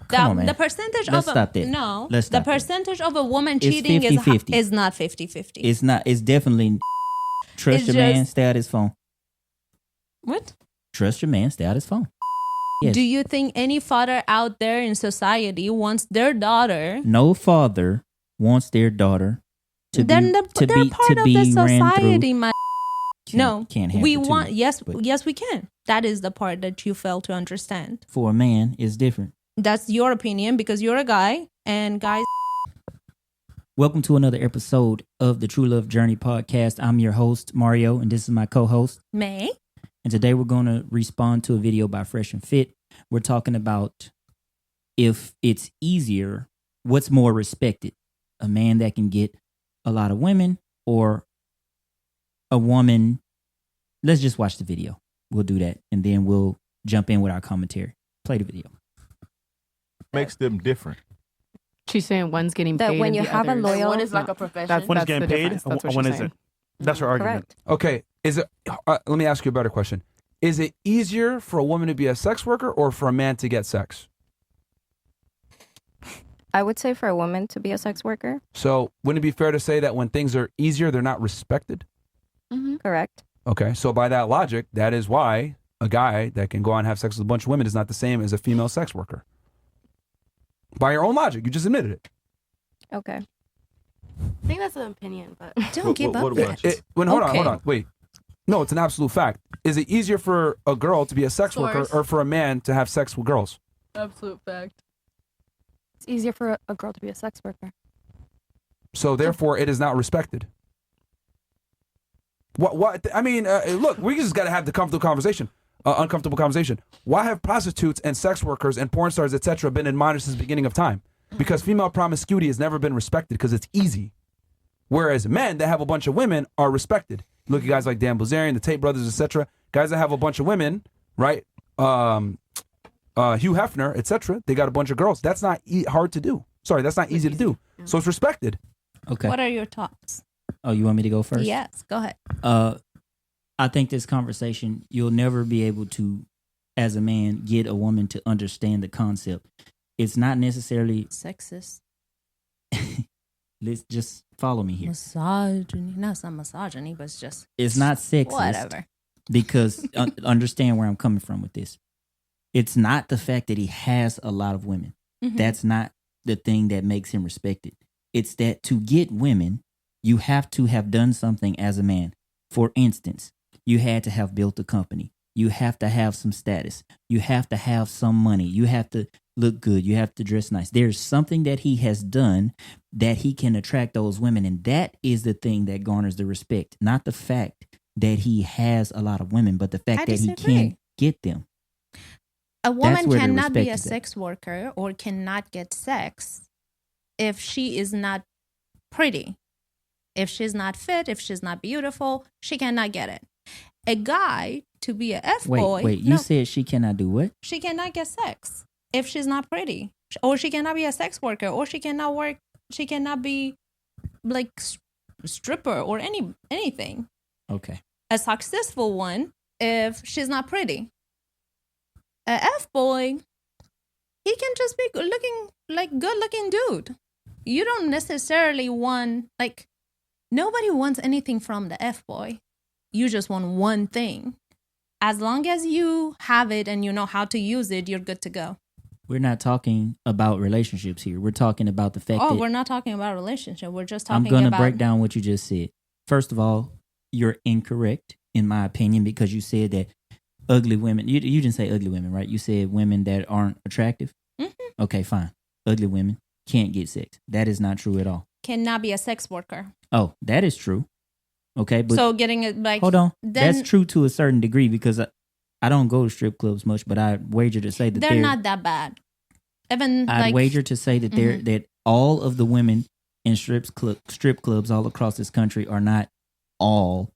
Come on, man. The percentage Let's of stop that. No, Let's the stop that. percentage of a woman It's cheating 50-50. is not 50-50. It's not. It's definitely trust It's your man, just- stay out his phone. What? Trust your man, stay out his phone. Yes. Do you think any father out there in society wants their daughter? No father wants their daughter to Then be to they're be part to of be the ran society, through. man. No, Can't have we the two, want. Yes, but yes, we can. That is the part that you fail to understand. for a man is different. That's your opinion because you're a guy, and guys. Welcome to another episode of the True Love Journey podcast. I'm your host, Mario, and this is my co-host. May. And today we're going to respond to a video by Fresh and Fit. We're talking about if it's easier, what's more respected? A man that can get a lot of women or a woman? Let's just watch the video. We'll do that. And then we'll jump in with our commentary. Play the video. Makes them different. She's saying one's getting That paid. when and you the have a other's loyal- not. One is like a profession. That's, One is that's getting the paid, difference. That's what one she's isn't. saying. That's her argument. Correct. Okay, is it? Let me ask you a better question. Is it easier for a woman to be a sex worker or for a man to get sex? I would say for a woman to be a sex worker. So wouldn't it be fair to say that when things are easier, they're not respected? Correct. Okay, so by that logic, that is why a guy that can go out and have sex with a bunch of women is not the same as a female sex worker. By your own logic, you just admitted it. Okay. I think that's an opinion, but Don't give what up. about you? Hold Okay. on, wait. No, it's an absolute fact. Is it easier for a girl to be a sex worker Source. or for a man to have sex with girls? absolute fact. It's easier for a girl to be a sex worker. So therefore, it is not respected. What? I mean, look, we just got to have the uncomfortable conversation. Why have prostitutes and sex workers and porn stars, etc., been admonished since the beginning of time? Because female promiscuity has never been respected because it's easy. Whereas men that have a bunch of women are respected. Look at guys like Dan Bilzerian, the Tate brothers, etc. Guys that have a bunch of women, right? Hugh Hefner, etc. They got a bunch of girls. That's not hard to do. Sorry, that's not easy to do. So it's respected. Okay. What are your thoughts? Oh, you want me to go first? Yes, go ahead. I think this conversation, you'll never be able to, as a man, get a woman to understand the concept. It's not necessarily, Sexist. let's just follow me here. Misogyny. No, it's not misogyny, but it's just It's not sexist. whatever. Because understand where I'm coming from with this. It's not the fact that he has a lot of women. Mhm. That's not the thing that makes him respected. It's that to get women, you have to have done something as a man. For instance, you had to have built a company. You have to have some status. You have to have some money. You have to look good. You have to dress nice. There's something that he has done that he can attract those women. And that is the thing that garners the respect. Not the fact that he has a lot of women, but the fact I that he disagree. can get them. A woman where the cannot be a respect is at. sex worker or cannot get sex if she is not pretty. If she's not fit, if she's not beautiful, she cannot get it. A guy to be a F-boy, Wait, you said she cannot do what? she cannot get sex if she's not pretty. Or she cannot be a sex worker, or she cannot be like stripper or anything. Okay. A successful one if she's not pretty. A F-boy, he can just be good looking dude. You don't necessarily want, like, nobody wants anything from the F-boy. You just want one thing. As long as you have it and you know how to use it, you're good to go. We're not talking about relationships here. We're talking about the fact that We're not talking about a relationship. We're just I'm talking going to about... break down what you just said. First of all, you're incorrect, in my opinion, because you said that ugly women, you didn't say ugly women, right? You said women that aren't attractive. Mm-hmm. Okay, fine. Ugly women can't get sex. That is not true at all. Cannot be a sex worker. Oh, that is true. Okay, but So getting it like... hold on. then- That's true to a certain degree because I don't go to strip clubs much, but I wager to say that they're not that bad. Even I'd like... wager to say that Mhm. that all of the women in strip clubs all across this country are not all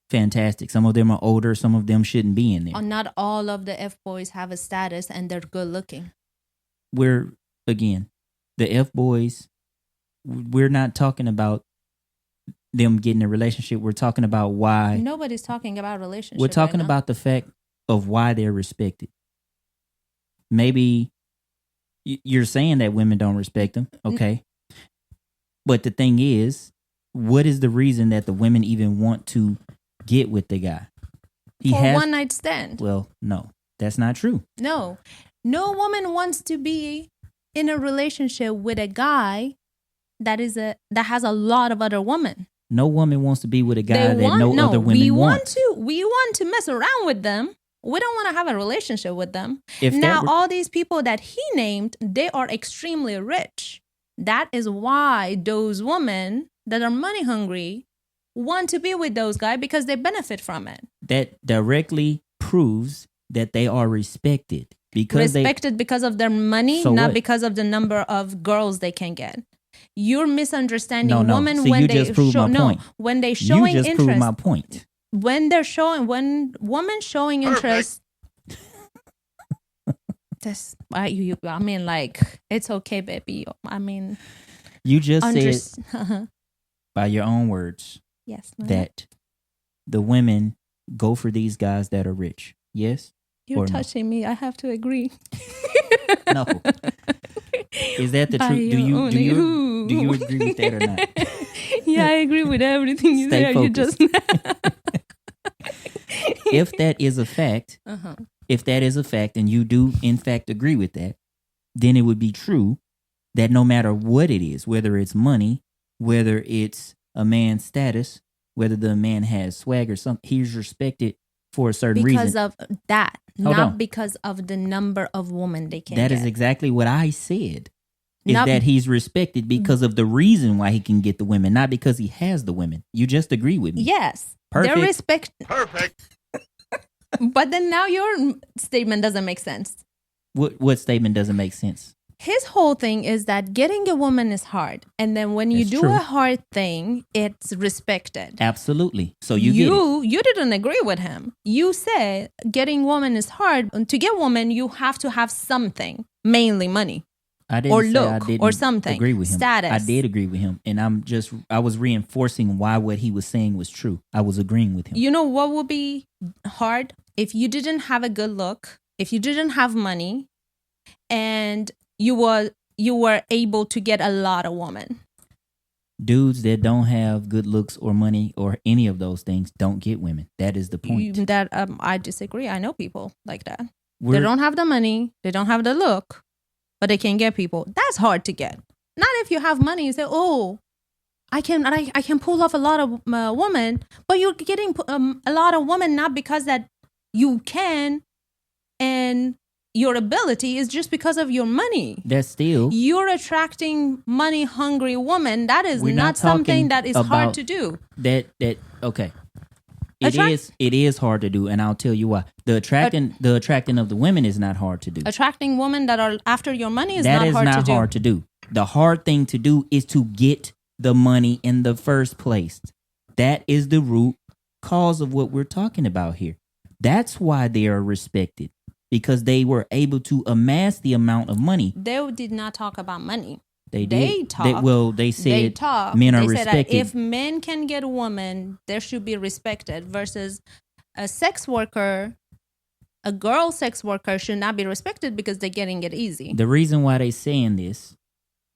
fantastic. Some of them are older. Some of them shouldn't be in there. Not all of the F-boys have a status and they're good looking. We're, again, the F-boys, we're not talking about them getting a relationship. We're talking about why. Nobody's talking about relationship. We're talking right now. about the fact of why they're respected. Maybe You're saying that women don't respect him, okay? But the thing is, what is the reason that the women even want to get with the guy? For one night stand. Well, no, that's not true. No woman wants to be in a relationship with a guy that has a lot of other women. No woman wants to be with a guy that no other women want. We want to mess around with them. We don't want to have a relationship with them. If now, all these people that he named, they are extremely rich. That is why those women that are money hungry want to be with those guys, because they benefit from it. That directly proves that they are respected. Because of their money, So not what? because of the number of girls they can get. You're misunderstanding No. women See, when you they just proved my point. when they showing you just interest. proved my point. When women showing interest. That's I mean, like, it's okay, baby. I mean, You just said by your own words yes, that the women go for these guys that are rich. Yes? you're or no? touching me. I have to agree. No. Is that the By truth? Do your you own- do you agree with that or not? Yeah, I agree with everything you Stay said. You just If that is a fact, if that is a fact, and you do in fact agree with that, then it would be true that no matter what it is, whether it's money, whether it's a man's status, whether the man has swag or something, he's respected for a certain because reason. of that, Hold not on. because of the number of women they can That get. is exactly what I said. Is Not- that he's respected because of the reason why he can get the women, not because he has the women. You just agree with me. Yes, Perfect. they're perfect. But then now your statement doesn't make sense. What statement doesn't make sense? His whole thing is that getting a woman is hard, and then when you That's do true. a hard thing, it's respected. Absolutely. So you get it. You didn't agree with him. You said getting woman is hard. And to get woman, you have to have something, mainly money. I didn't or say look, I didn't or something. agree with him. Status. I did agree with him, and I was reinforcing why what he was saying was true. I was agreeing with him. You know what would be hard? If you didn't have a good look, if you didn't have money, and you were able to get a lot of women. Dudes that don't have good looks or money or any of those things don't get women. That is the point. I disagree. I know people like that. We're- They don't have the money, they don't have the look, but they can get people. That's hard to get. Not if you have money and say, "Oh, I can pull off a lot of women," but you're getting a lot of women not because that you can and your ability is just because of your money. That's still You're attracting money hungry woman. That is We're not not something talking that is about- hard to do. that okay. Attract- It is hard to do, and I'll tell you why. The attracting of the women is not hard to do. Attracting women that are after your money is That not is hard not to do. hard to do. The hard thing to do is to get the money in the first place. That is the root cause of what we're talking about here. That's why they are respected, because they were able to amass the amount of money. They did not talk about money. They They did. talk. They said They talk. men are They said that respected. if men can get a woman, they should be respected. Versus a sex worker, a girl sex worker should not be respected because they're getting it easy. The reason why they saying this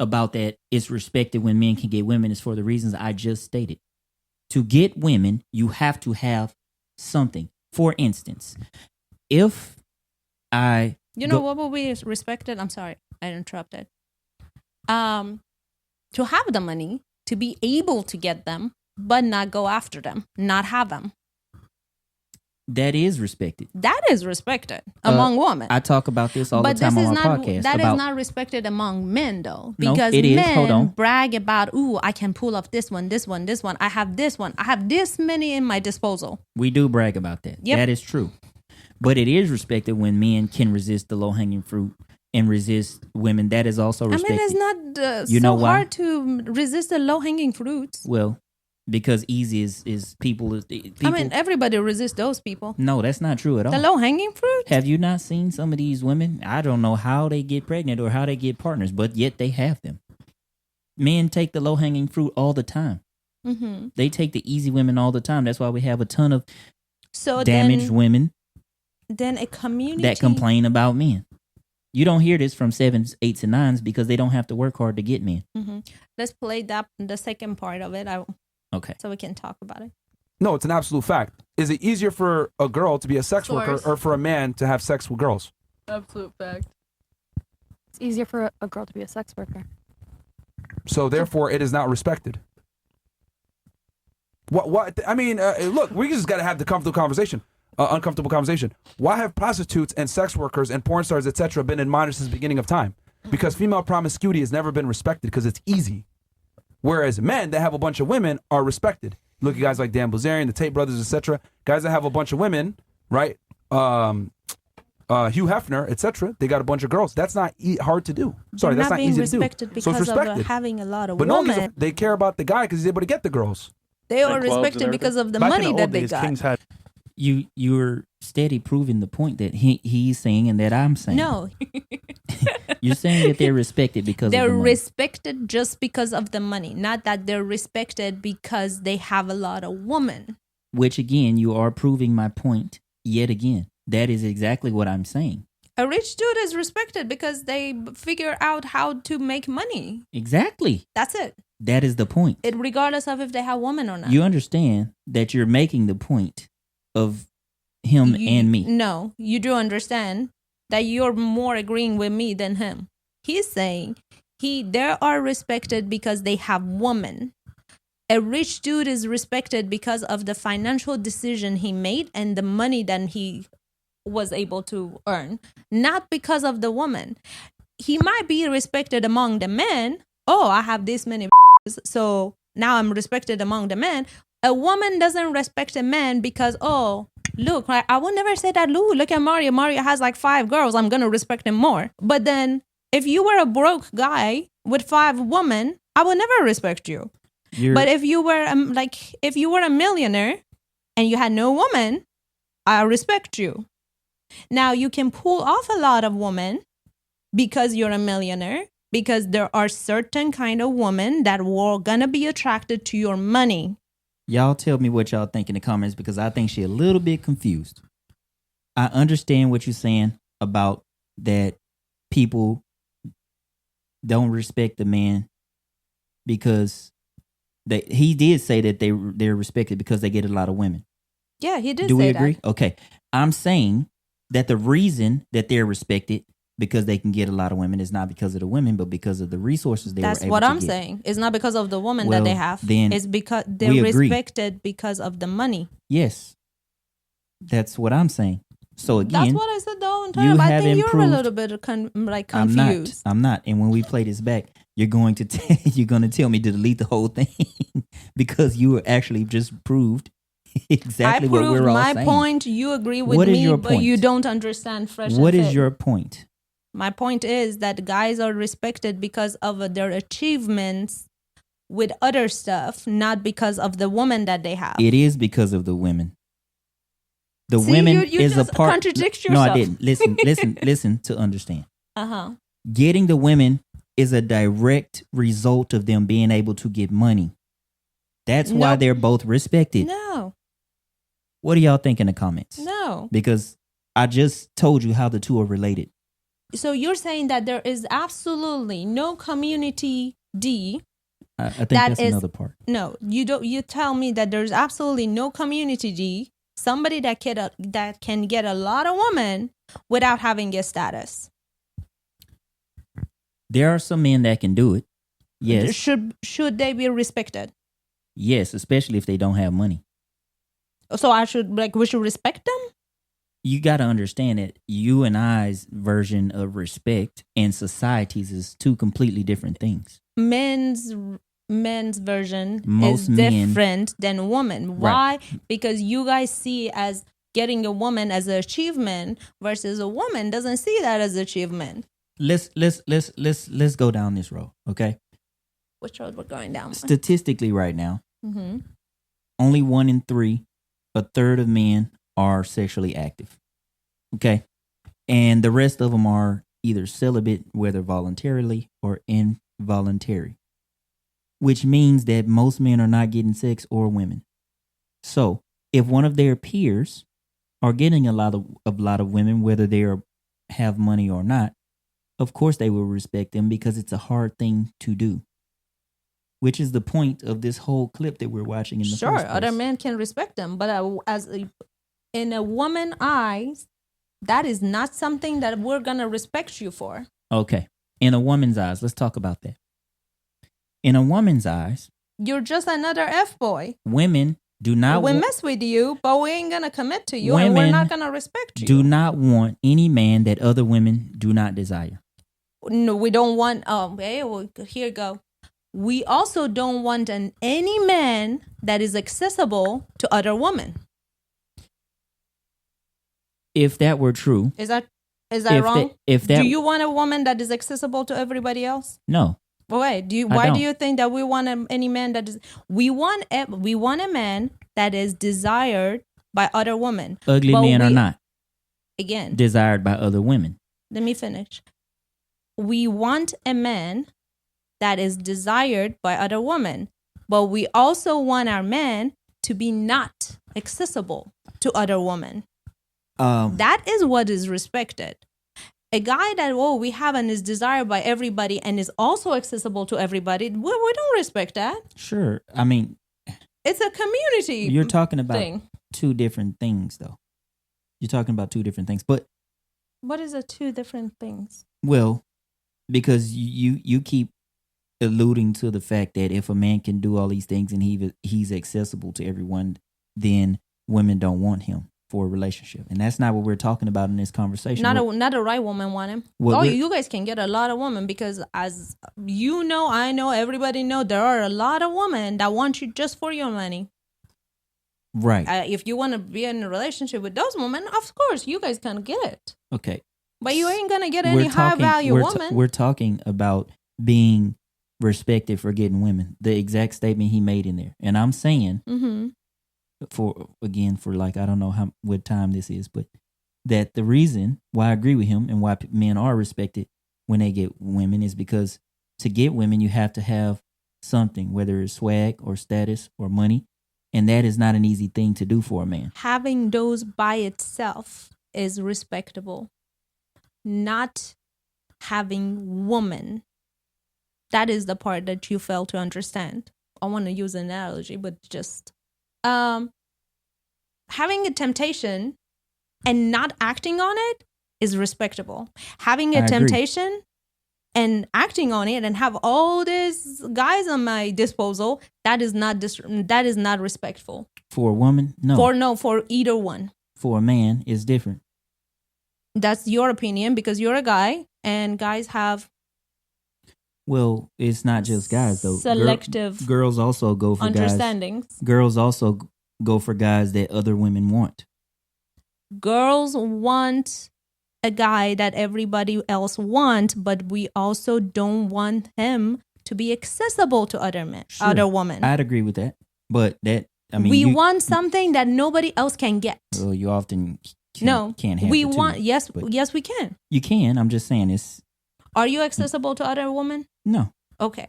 about that it's respected when men can get women is for the reasons I just stated. To get women, you have to have something. For instance, if I You know what will be respected? I'm sorry, I interrupted. To have the money, to be able to get them, but not go after them, not have them. that is respected. That is respected among women. I talk about this all the time on my podcast. That about, is not respected among men, though, No, because it is. men Hold on. brag about, "Ooh, I can pull off this one, this one, this one. I have this one. I have this many in my disposal." We do brag about that. Yep. That is true. But it is respected when men can resist the low hanging fruit and resist women. That is also respected. I mean, it's not You so know why? hard to resist the low hanging fruits. Well, because easy is people. I mean, everybody resists those people. No, that's not true at all. The low hanging fruit. Have you not seen some of these women? I don't know how they get pregnant or how they get partners, but yet they have them. Men take the low hanging fruit all the time. Mm-hmm. They take the easy women all the time. That's why we have a ton of So damaged women then a community that complain about men. You don't hear this from 7s, 8s, and 9s because they don't have to work hard to get men. Let's play the second part of it. Okay. So we can talk about it. No, it's an absolute fact. Is it easier for a girl to be a sex worker Source. or for a man to have sex with girls? Absolute fact. It's easier for a girl to be a sex worker. So therefore, it is not respected. What? I mean, look, we just got to have the uncomfortable conversation. Why have prostitutes and sex workers and porn stars, etc., been admonished since the beginning of time? Because female promiscuity has never been respected because it's easy. Whereas men that have a bunch of women are respected. Look at guys like Dan Bilzerian, the Tate brothers, etc. Guys that have a bunch of women, right? Hugh Hefner, etc. They got a bunch of girls. That's not hard to do. Sorry, They're that's not easy to do. being respected So it's because of respected. having a lot of But no, women. they care about the guy because he's able to get the girls. They are And clubs and respected because of the Back in money old that they days, got. Kings had You're steady proving the point that he's saying and that I'm saying. No, You're saying that they're respected because they're of the money. respected just because of the money, not that they're respected because they have a lot of women. Which again, you are proving my point yet again. That is exactly what I'm saying. A rich dude is respected because they figure out how to make money. Exactly. That's it. That is the point. It regardless of if they have women or not. You understand that you're making the point of him and me. No, you do understand that you're more agreeing with me than him. He's saying they are respected because they have women. A rich dude is respected because of the financial decision he made and the money that he was able to earn, not because of the woman. He might be respected among the men. Oh, I have this many, so now I'm respected among the men. A woman doesn't respect a man because, oh, look, I would never say that, look at Mario. Mario has like 5 girls. I'm going to respect him more. But then if you were a broke guy with 5 women, I would never respect you. But if you were if you were a millionaire and you had no woman, I respect you. Now you can pull off a lot of women because you're a millionaire, because there are certain kind of women that were gonna be attracted to your money. Y'all tell me what y'all think in the comments because I think she's a little bit confused. I understand what you're saying about that people don't respect the man because he did say that they're respected because they get a lot of women. Yeah, he did Do say we agree? that. Okay. I'm saying that the reason that they're respected because they can get a lot of women is not because of the women, but because of the resources they That's were able what to I'm get. saying. It's not because of the woman that Well, they have. then It's because we they're agree. respected because of the money. Yes. That's what I'm saying. So again, That's what I said the whole you time. I have think you're a improved- little bit confused. I'm not. And when we play this back, you're going to tell me to delete the whole thing because you actually just proved exactly I what proved we're all my saying. point. You agree with What is me, your but you point? don't understand fresh. What and is fit. your point? My point is that guys are respected because of their achievements with other stuff, not because of the woman that they have. It is because of the women. The See, women you is a just part. contradict No, I yourself. didn't. Listen to understand. Uh-huh. Getting the women is a direct result of them being able to get money. That's why Nope. they're both respected. No, What do y'all think in the comments? no. Because I just told you how the two are related. So you're saying that there is absolutely no community D. I think That that's is- another part. No, you don't. You tell me that there's absolutely no community D. Somebody that can get a lot of women without having a status. There are some men that can do it. Yes. Should they be respected? Yes, especially if they don't have money. So we should respect them? You got to understand that you and I's version of respect and society's is two completely different things. Men's version Most is men- different than woman. Right. Why? Because you guys see as getting a woman as an achievement versus a woman doesn't see that as achievement. Let's go down this road, okay? Which road we're going down? Statistically right now, Mm-hmm. only 1 in 3, a third of men are sexually active. Okay? And the rest of them are either celibate, whether voluntarily or involuntary, which means that most men are not getting sex or women. So if one of their peers are getting a lot of women, whether they have money or not, of course they will respect them because it's a hard thing to do. Which is the point of this whole clip that we're watching in the Sure, first place. other men can respect them, but in a woman's eyes, that is not something that we're gonna respect you for. Okay. In a woman's eyes, let's talk about that. In a woman's eyes, You're just another F boy. women do not We wa- mess with you, but we ain't gonna commit to you, and we're Women not gonna respect you. do not want any man that other women do not desire. No, we don't want. Here you go. We also don't want any man that is accessible to other women. If that were true, Is that if wrong? if that Do you want a woman that is accessible to everybody else? no, Why don't. do you think that we want any man that is? We want a man that is desired by other women. ugly But men are we- not Again, desired by other women. let me finish. We want a man that is desired by other women, but we also want our man to be not accessible to other women. That is what is respected. A guy that we have and is desired by everybody and is also accessible to everybody, we don't respect that. Sure. I mean, It's a community. you're talking about thing. two different things, though. You're talking about two different things, but What is the two different things? well, because you keep alluding to the fact that if a man can do all these things and he's accessible to everyone, then women don't want him for a relationship, and that's not what we're talking about in this conversation. Not a right woman want him. Well, You guys can get a lot of women because, as you know, I know, everybody know, there are a lot of women that want you just for your money. Right. If you want to be in a relationship with those women, of course you guys can get it, Okay. but you ain't gonna get any high value woman. We're talking about being respected for getting women. The exact statement he made in there, and I'm saying Mm-hmm. for like I don't know what time this is, but that the reason why I agree with him and why men are respected when they get women is because to get women you have to have something, whether it's swag or status or money, and that is not an easy thing to do for a man. Having those by itself is respectable. Not having woman. That is the part that you fail to understand. I want to use an analogy, but just having a temptation and not acting on it is respectable. Having I a agree. temptation and acting on it and have all these guys on my disposal, that is not respectful. For a woman, no. For either one. For a man, it's different. That's your opinion because you're a guy and guys have Well, it's not just guys though. selective Girls also go for guys. understandings. Girls also go for guys that other women want. Girls want a guy that everybody else want, but we also don't want him to be accessible to other men, Sure. other women. I'd agree with that. But that, I mean, we want something that nobody else can get. Well, you often can't have we the two, want yes we can. You can. I'm just saying it's Are you accessible to other women? no. Okay.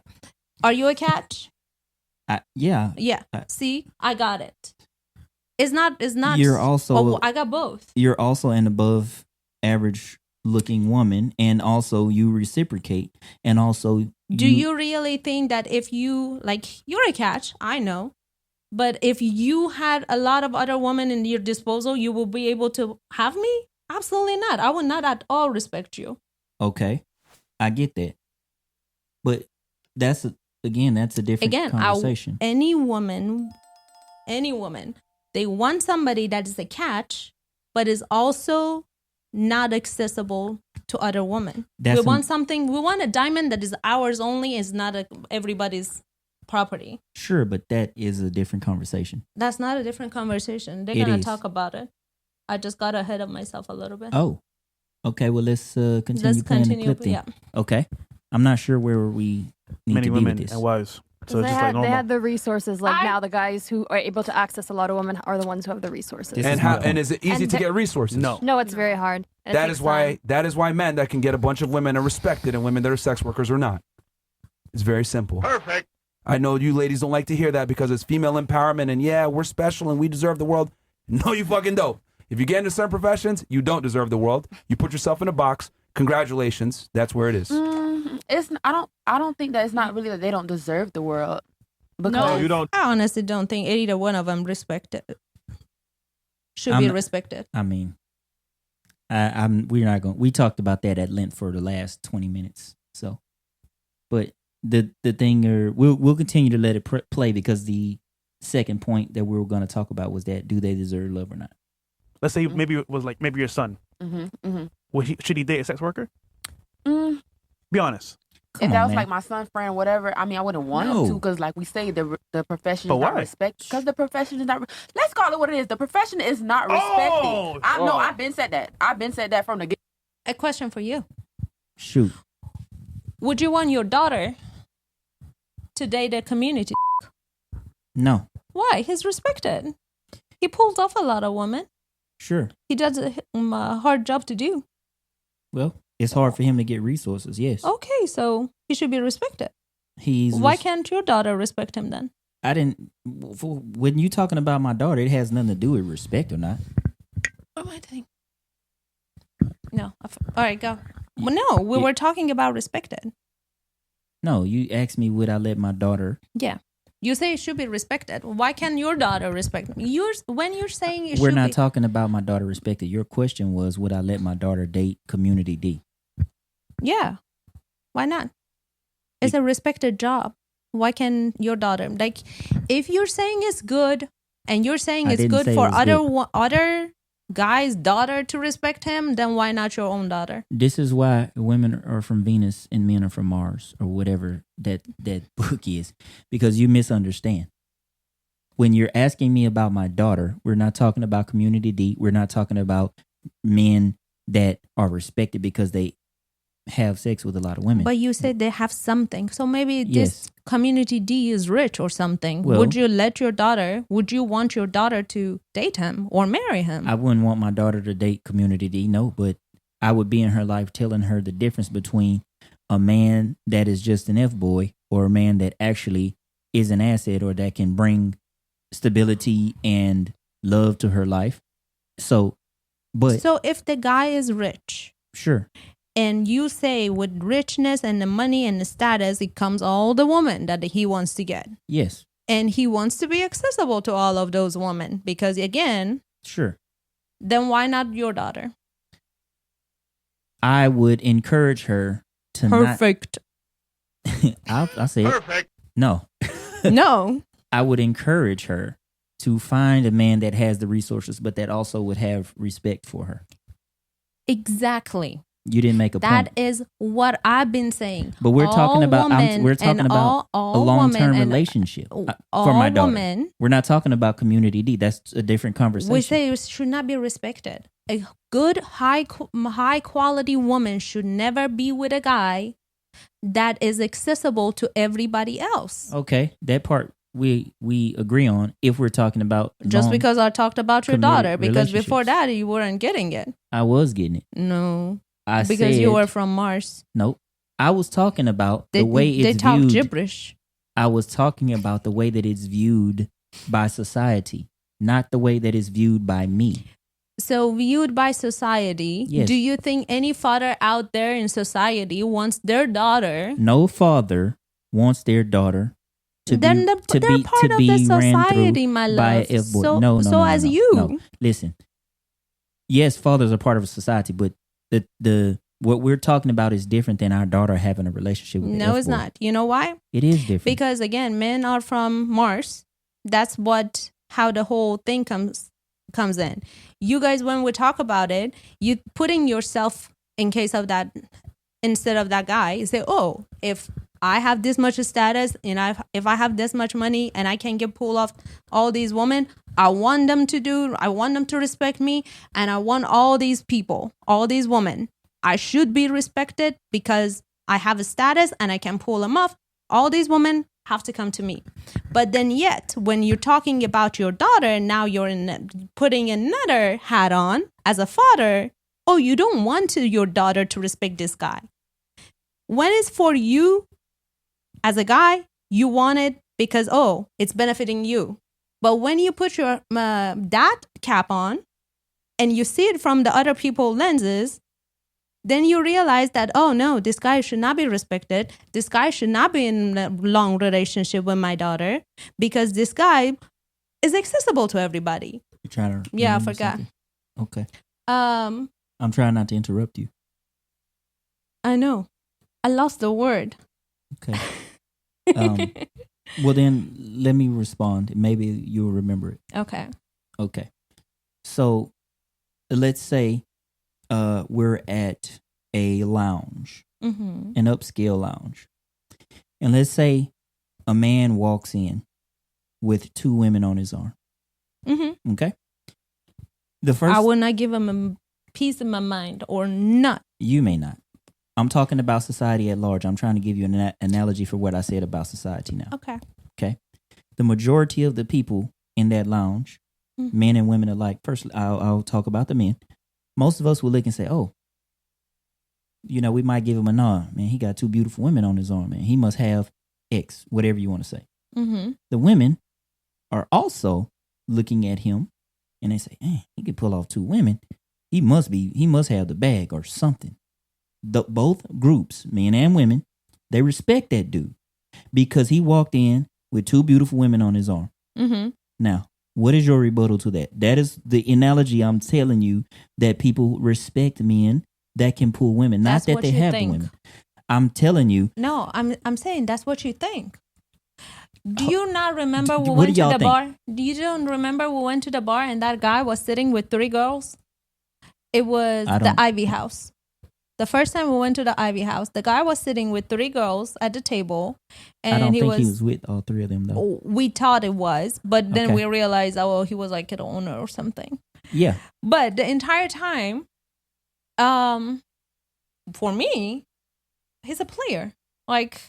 Are you a catch? Yeah. Yeah. See, I got it. It's not. You're also. I got both. You're also an above average looking woman, and also you reciprocate, and also. Do you really think that if you you're a catch? I know, but if you had a lot of other women in your disposal, you will be able to have me? Absolutely not. I would not at all respect you. Okay, I get that, but that's a different conversation. Any woman, they want somebody that is a catch, but is also not accessible to other women. We want a diamond that is ours only, is not everybody's property. Sure, but that is a different conversation. That's not a different conversation. They're going to talk about it. I just got ahead of myself a little bit. Oh, okay. Well, let's continue playing the clip then. Yeah. Okay. I'm not sure where we need Many to be women with this. and wives. So they it's just like had normal. the resources. Now the guys who are able to access a lot of women are the ones who have the resources. This And is my how? point. And is it easy to get resources? No. No, it's very hard. And it That takes is why. time. That is why men that can get a bunch of women are respected, and women that are sex workers are not. It's very simple. Perfect. I know you ladies don't like to hear that because it's female empowerment, and yeah, we're special and we deserve the world. No, you fucking don't. If you get into certain professions, you don't deserve the world. You put yourself in a box congratulations. That's where it is. It's I don't think that it's not really that they don't deserve the world. Because No, you don't. I honestly don't think either one of them should I'm be not- respected. I mean, we're not going. We talked about that at length for the last 20 minutes. So, but the thing, we'll continue to let it play because the second point that we were going to talk about was that do they deserve love or not? Let's say maybe it was like maybe your son. Should he date a sex worker? Be honest. Come if that on, was man. like my son, friend, whatever, I mean, I wouldn't want him No. to because, like we say, the profession But is not why? respected. Because the profession is not. Let's call it what it is. The profession is not respected. Oh! I've been said that. I've been said that from the get. A question for you. Shoot. Would you want your daughter to date a community? No. Why? He's respected. He pulls off a lot of women. Sure. He does a hard job to do. Well, it's hard for him to get resources. Yes. Okay, so he should be respected. He's. Why can't your daughter respect him then? I didn't. When you talking about my daughter, it has nothing to do with respect or not. What am I doing? No. All right, go. Well, no, we were talking about respected. No, you asked me would I let my daughter. Yeah. You say it should be respected. Why can't your daughter respect him? When you're saying it We're should not be. talking about my daughter respected. Your question was would I let my daughter date community D? Yeah. Why not? It's a respected job. Why can your daughter, like, if you're saying it's good and you're saying I it's didn't good say it for was other guy's daughter to respect him, then why not your own daughter? This is why women are from Venus and men are from Mars or whatever that book is, because you misunderstand. When you're asking me about my daughter, we're not talking about community D. We're not talking about men that are respected because they have sex with a lot of women. But you said they have something. So maybe Yes. this community D is rich or something. Well- would you want your daughter to date him or marry him? I wouldn't want my daughter to date community D, no, but I would be in her life telling her the difference between a man that is just an F-boy or a man that actually is an asset or that can bring stability and love to her life. So if the guy is rich, sure. and you say with richness and the money and the status, it comes all the women that he wants to get. Yes. And he wants to be accessible to all of those women because, again, Sure. then why not your daughter? I would encourage her to Perfect. not. I'll say it. Perfect. No. No. I would encourage her to find a man that has the resources, but that also would have respect for her. Exactly. You didn't make a That point. is what I've been saying. But we're talking about women we're talking and about all a long-term women and relationship for all my daughter. women, We're not talking about community D. That's a different conversation. we say it should not be respected. A good high quality woman should never be with a guy that is accessible to everybody else. Okay, that part we agree on. If we're talking about Just long- because I talked about your committed daughter, because before relationships. that you weren't getting it. I was getting it. No, I because said, you were from Mars. nope. I was talking about They, the way they it's talk viewed. gibberish. I was talking about the way that it's viewed by society, not the way that it's viewed by me. So viewed by society, Yes. do you think any father out there in society wants their daughter? No father wants their daughter to Then be they're part of the ran society, through my by love. a F-boy. So, No, as you, no. Listen, yes, fathers are part of a society, but the what we're talking about is different than our daughter having a relationship with. no, the it's F-boy. not. You know why? It is different Because again, men are from Mars. That's how the whole thing comes in. You guys, when we talk about it, you putting yourself in case of that instead of that guy. You say, oh, if I have this much status and if I have this much money and I can get pull off all these women, I want them to respect me, and I want all these people, all these women. I should be respected because I have a status and I can pull them off. All these women have to come to me. But then yet, when you're talking about your daughter, now you're putting another hat on as a father. Oh, you don't want your daughter to respect this guy. When it's for you as a guy, you want it because, oh, it's benefiting you. But when you put your that cap on and you see it from the other people's lenses, then you realize that, oh no, this guy should not be respected. This guy should not be in a long relationship with my daughter because this guy is accessible to everybody. You're trying to Yeah, I remember forgot. something? Okay. Um, I'm trying not to interrupt you. I know. I lost the word. Okay. Well, then let me respond. Maybe you'll remember it. Okay. Okay. So let's say we're at a lounge, Mm-hmm. an upscale lounge. And let's say a man walks in with 2 women on his arm. Mm-hmm. Okay? The first I will not give him a piece of my mind or not. You may not. I'm talking about society at large. I'm trying to give you an analogy for what I said about society now. Okay. Okay. The majority of the people in that lounge, Mm-hmm. men and women alike, first I'll talk about the men. Most of us will look and say, oh, you know, we might give him a nod. Man, he got 2 beautiful women on his arm, man. He must have X, whatever you want to say. Mm-hmm. The women are also looking at him and they say, hey, he could pull off 2 women. He must have the bag or something. Both groups, men and women, they respect that dude because he walked in with 2 beautiful women on his arm. Mm-hmm. Now, what is your rebuttal to that? That is the analogy I'm telling you, that people respect men that can pull women, not That's that what they you have think. the women. I'm telling you. No, I'm saying that's what you think. Do you not remember we what went do y'all to the think? bar? Do you don't remember we went to the bar and that guy was sitting with 3 girls? It was I the don't- Ivy House. The first time we went to the Ivy House, the guy was sitting with 3 girls at the table, and I don't he think was. he was with all 3 of them though. We thought it was, but then Okay. we realized, oh, he was like an owner or something. Yeah. But the entire time, for me, he's a player. Like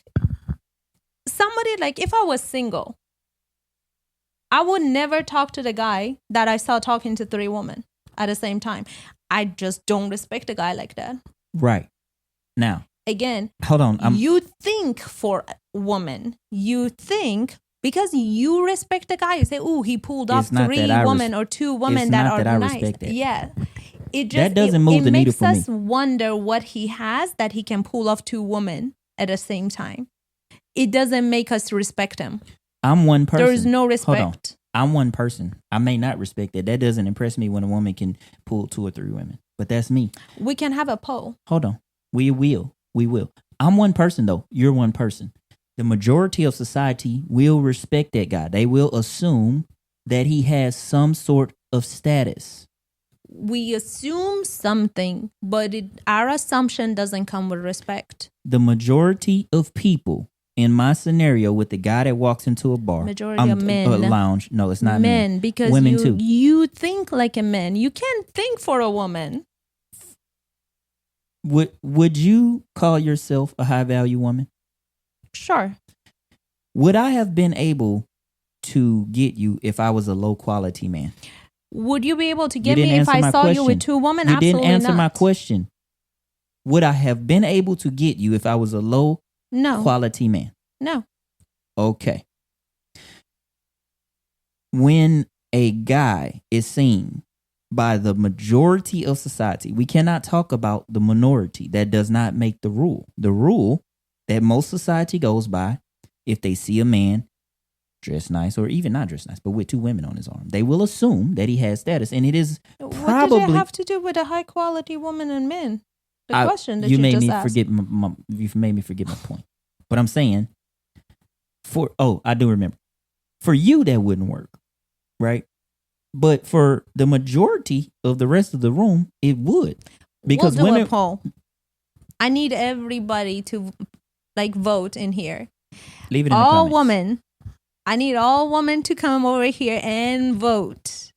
somebody, like if I was single, I would never talk to the guy that I saw talking to 3 women at the same time. I just don't respect a guy like that. Right. Now, Again, hold on. you think for a woman, you think because you respect the guy, you say, "Ooh, he pulled off It's not 3 that I women or 2 women it's that not are that I nice." respect that. Yeah, it just That doesn't move it the needle makes for me. us wonder what he has that he can pull off 2 women at the same time. It doesn't make us respect him. I'm one person. There is no Hold on. respect. I'm one person. I may not respect that. That doesn't impress me when a woman can pull 2 or 3 women. But that's me. We can have a poll. Hold on. We will. I'm one person though. You're one person. The majority of society will respect that guy. They will assume that he has some sort of status. We assume something, but our assumption doesn't come with respect. The majority of people in my scenario with the guy that walks into a bar, Majority of men. a lounge. No, it's not men, because Women too. you think like a man. You can't think for a woman. Would you call yourself a high value woman? Sure. Would I have been able to get you if I was a low quality man? Would you be able to You get me didn't if answer I my saw you with question. 2 women? You Absolutely didn't answer not. my question. Would I have been able to get you if I was a low No. quality man? No. Okay. When a guy is seen by the majority of society, we cannot talk about the minority. That does not make the rule. The rule that most society goes by, if they see a man dressed nice or even not dressed nice, but with 2 women on his arm, they will assume that he has status. And it is What did probably it have to do with a high quality woman and men? The question that you you made just me asked. forget you made me forget my point. But I'm saying I do remember. For you that wouldn't work, right? But for the majority of the rest of the room, it would. Because we'll do women a poll. I need everybody to vote in here. leave it in the All comments. women. I need all women to come over here and vote.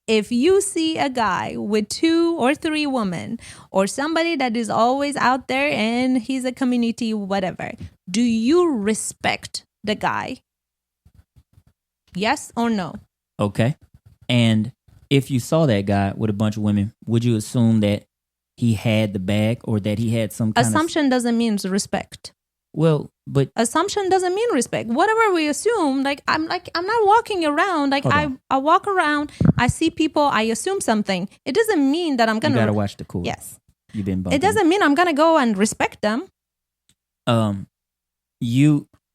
If you see a guy with 2 or 3 women or somebody that is always out there and he's a community, whatever, do you respect the guy? Yes or no? Okay. And if you saw that guy with a bunch of women, would you assume that he had the bag or that he had some kind Assumption doesn't mean respect. Well, but Assumption doesn't mean respect. Whatever we assume, I'm not walking around. Hold on. I walk around, I see people, I assume something. It doesn't mean that I'm you gonna gotta watch the cool. Yes. You've been bumping. It doesn't mean I'm gonna go and respect them.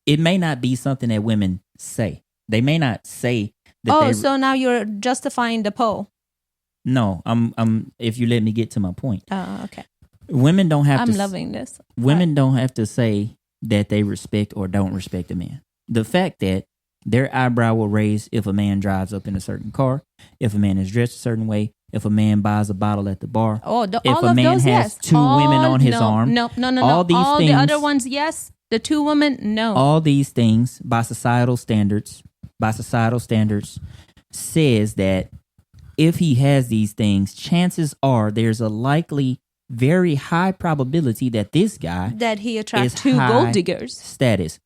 It may not be something that women say. They may not say that. So now you're justifying the poll. No, I'm. If you let me get to my point. Okay. Women don't have I'm to. loving this. Women don't have to say that they respect or don't respect a man. The fact that their eyebrow will raise if a man drives up in a certain car, if a man is dressed a certain way, if a man buys a bottle at the bar, if all a of man those, has two women on his arm. No. All these all things, the other ones, yes. The two women, no. All these things by societal standards, says that if he has these things, chances are there's a likely, very high probability that this guy that he attracts is two high gold diggers. Status.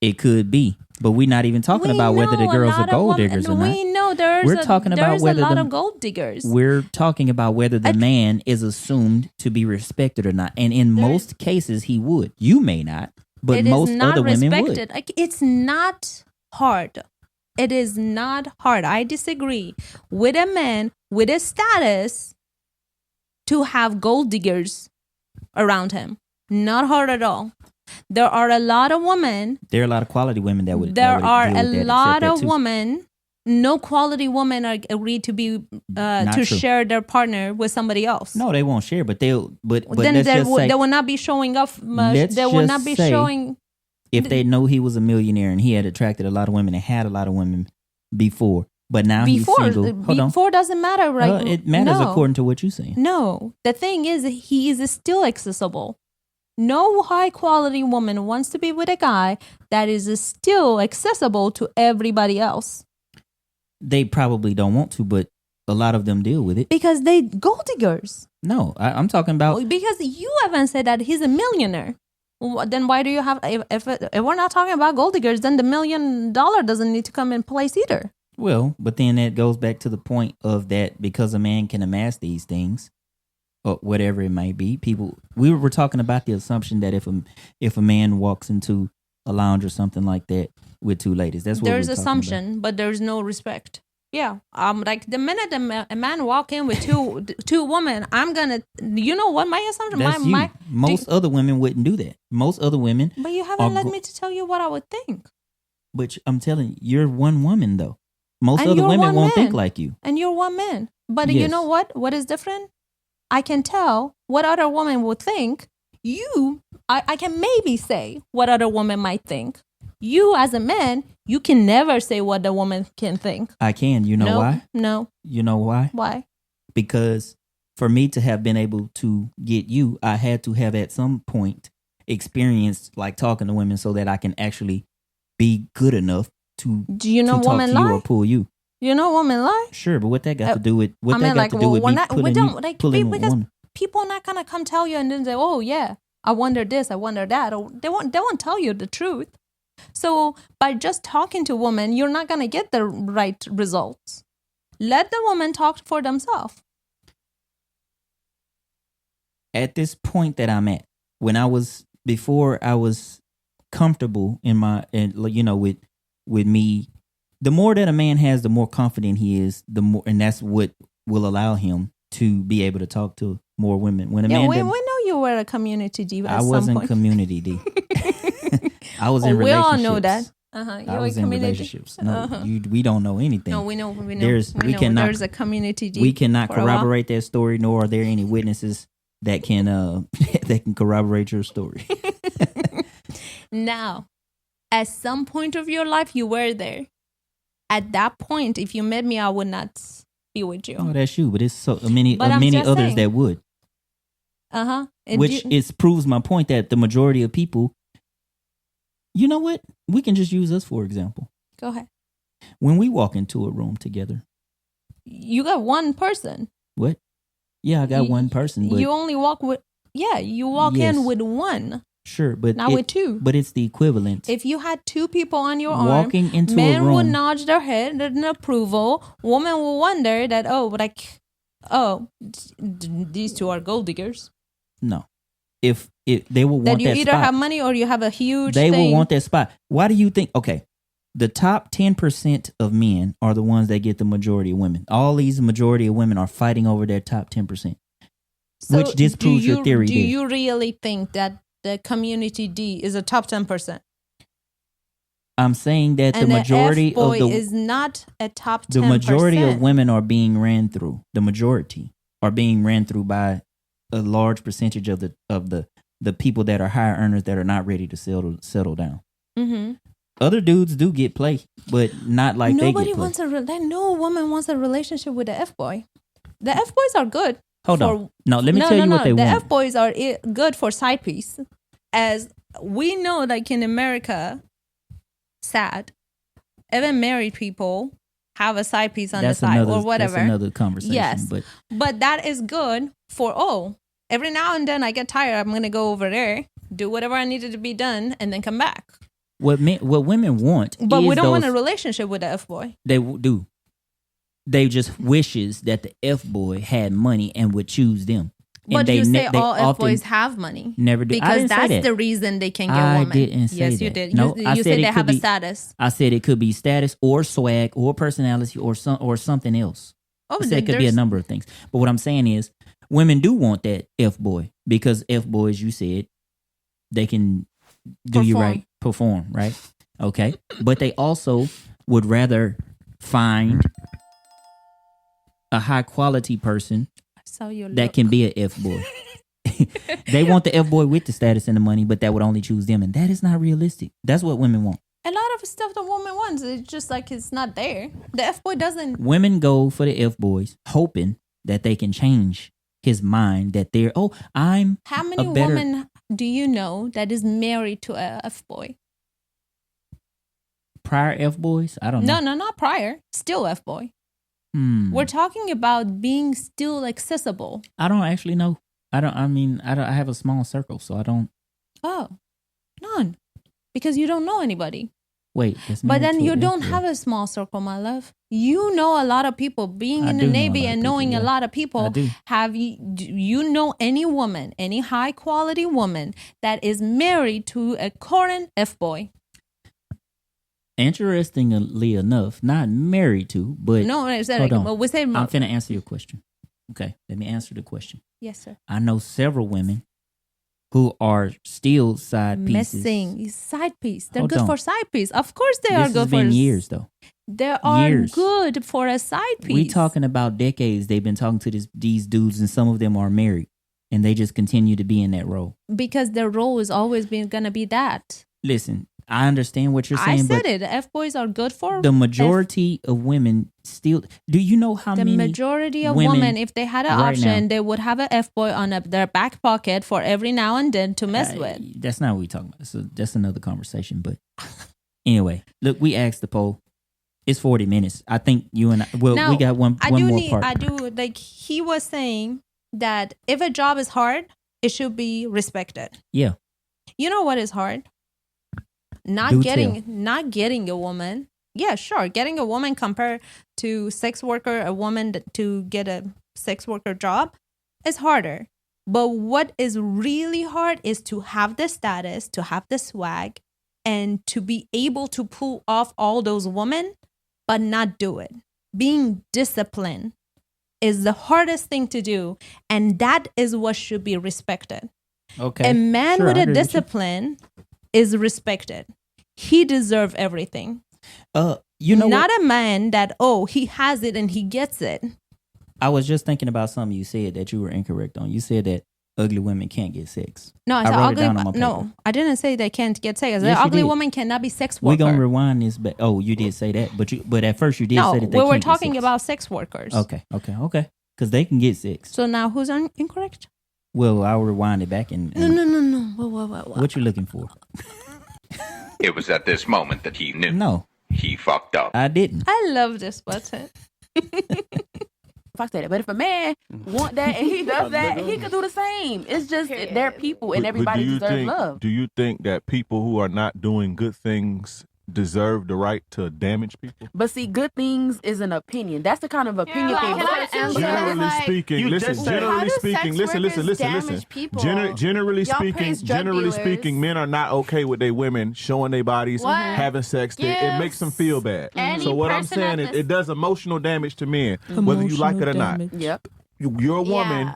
It could be, but we're not even talking about whether the girls are gold diggers or not. We know there's talking about whether a lot of gold diggers. We're talking about whether the man is assumed to be respected or not, and in most cases he would. You may not, but most other women would. Like, it's not hard. It is not hard. I disagree with a man with a status to have gold diggers around him. Not hard at all. There are a lot of women. There are a lot of quality women that would. There are a that, lot of women. No quality women are agreed to be share their partner with somebody else. No, they won't share, but they'll. But then let's just say, they will not be showing off. They will not be showing. If they know he was a millionaire and he had attracted a lot of women and had a lot of women before, but now he's single. Before doesn't matter, right? It matters according to what you're saying. No, the thing is, he is still accessible. No high quality woman wants to be with a guy that is still accessible to everybody else. They probably don't want to, but a lot of them deal with it. Because they gold diggers. No, I'm talking about... Because you haven't said that he's a millionaire. Then why do you have... If we're not talking about gold diggers, then the $1 million doesn't need to come in place either. Well, but then that goes back to the point of that because a man can amass these things, or whatever it might be. We were talking about the assumption that if a man walks into a lounge or something like that with two ladies, that's what there's we're talking assumption, about. But there's no respect. Yeah, like the minute a man walk in with two women, I'm gonna. You know what my assumption? That's most other women wouldn't do that. Most other women. But you haven't let me to tell you what I would think. But I'm telling you, you're one woman though. Most other women won't think like you. And you're one man. But Yes. you know what? What is different? I can tell what other woman would think. I can maybe say what other woman might think. You as a man, you can never say what the woman can think. I can. You know why? No. You know why? Why? Because for me to have been able to get you, I had to have at some point experienced like talking to women so that I can actually be good enough to, do you know to talk women to you lie? or pull you. You know women lie? Sure, but what that got to do with what I that mean, got like, to do with we're me not, we pulling don't you, like pulling because woman? people are not gonna come tell you and then say, "Oh yeah, I wonder this, I wonder that." Or they won't tell you the truth. So by just talking to women, you're not gonna get the right results. Let the woman talk for themselves. At this point that I'm at, before I was comfortable in my, with me, the more that a man has, the more confident he is, the more, and that's what will allow him to be able to talk to more women. When a man, we know you were a community D. I wasn't community D. I was in relationships. We all know that. I was in relationships. No, we don't know anything. No, we know. There's a community D. We cannot corroborate that story, nor are there any witnesses that can that can corroborate your story. Now, at some point of your life, you were there. At that point, if you met me, I would not be with you. Oh, that's you, but it's so many But I'm many just others saying. that would. Which proves my point that the majority of people. You know what? We can just use us for example. Go ahead. When we walk into a room together, you got one person. What? Yeah, I got one person. But you only walk with. Yeah, you walk in with one. Sure, but not with two. But it's the equivalent. If you had two people on your walking arm, into men a room, would nod their head in approval. Women will wonder that these two are gold diggers. No, if they will want that spot, that you either have money or you have a huge. They will want that spot. Why do you think? Okay, the top 10% of men are the ones that get the majority of women. All these majority of women are fighting over their top 10%. which disproves your theory. Do there. you really think that the community D is a top 10%? I'm saying that And the majority F-boy of the is not a top 10%. the majority of women are being ran through. The majority are being ran through by a large percentage of the people that are higher earners that are not ready to settle down. Mm-hmm. Other dudes do get play, but not like Nobody they get play. wants no woman wants a relationship with the F boy. The F boys are good. Hold on. No, let me tell you what they the want. F boys are good for side piece, as we know. Like in America, sad. Even married people have a side piece on the side or whatever. That's another conversation. Yes, but that is good for every now and then I get tired. I'm gonna go over there, do whatever I needed to be done, and then come back. What women want, but we don't want a those, relationship with the F boy. They do. They just wishes that the F boy had money and would choose them. But and you say all F often boys have money. Never do. Because that's the reason they can get a woman. I didn't say yes, that. you did. No, you said they have a status. I said it could be status or swag or personality or something else. I said it could be a number of things. But what I'm saying is women do want that F boy because F boys, you said, they can do you right, perform, right? Okay. But they also would rather find a high quality person that can be an F boy. They want the F boy with the status and the money, but that would only choose them, and that is not realistic. That's what women want. A lot of stuff the woman wants, it's just like it's not there. The F boy doesn't. Women go for the F boys, hoping that they can change his mind. That they're I'm. How many women do you know that is married to a F boy? Prior F boys? I don't know. No, not prior. Still F boy. We're talking about being still accessible. I don't actually know. I have a small circle, so I don't. Oh, none. Because you don't know anybody. Wait, but then you don't have a small circle, my love. You know a lot of people. Being in the Navy and knowing a lot of people. Have you know any woman, any high quality woman that is married to a current F boy? Interestingly enough, not married to, but no. Hold on. I'm finna answer your question. Okay, let me answer the question. Yes, sir. I know several women who are still side pieces. Missing side piece. They're good for side piece. Of course, they are good for. This has been years, though. They are good for a side piece. We talking about decades. They've been talking to these dudes, and some of them are married, and they just continue to be in that role because their role is always gonna be that. Listen. I understand what you're saying. I said it. F boys are good for the majority of women. Still, do you know how many? The majority of women, if they had an option, they would have an F boy on their back pocket for every now and then to mess with. That's not what we're talking about. So that's another conversation. But anyway, look, we asked the poll. It's 40 minutes. I think you and I. Well, now, we got one more part. I do like he was saying that if a job is hard, it should be respected. Yeah. You know what is hard? Not getting a woman. Yeah, sure. Getting a woman compared to sex worker, a woman to get a sex worker job is harder. But what is really hard is to have the status, to have the swag, and to be able to pull off all those women, but not do it. Being disciplined is the hardest thing to do. And that is what should be respected. Okay. A man with a discipline is respected. He deserves everything. You know, not a man that he has it and he gets it. I was just thinking about something you said that you were incorrect on. You said that ugly women can't get sex. No, I said ugly. No, I didn't say they can't get sex. Yes, ugly woman cannot be sex worker. We're gonna rewind this back. Oh, you did say that, but at first you did say that they we were can't talking get sex. about sex workers. Okay, because they can get sex. So now who's incorrect? Well, I'll rewind it back and no. What you looking for? It was at this moment that he knew. No. He fucked up. I didn't. I love this button. Fuck that. But if a man want that and he does that, he can do the same. It's just they're people and everybody deserves love. Do you think that people who are not doing good things deserve the right to damage people? But see, good things is an opinion. That's the kind of opinion thing. Generally speaking, listen. Generally speaking, men are not okay with their women showing their bodies, having sex. It makes them feel bad. So what I'm saying is, it does emotional damage to men, whether you like it or not. Yep. You're a woman.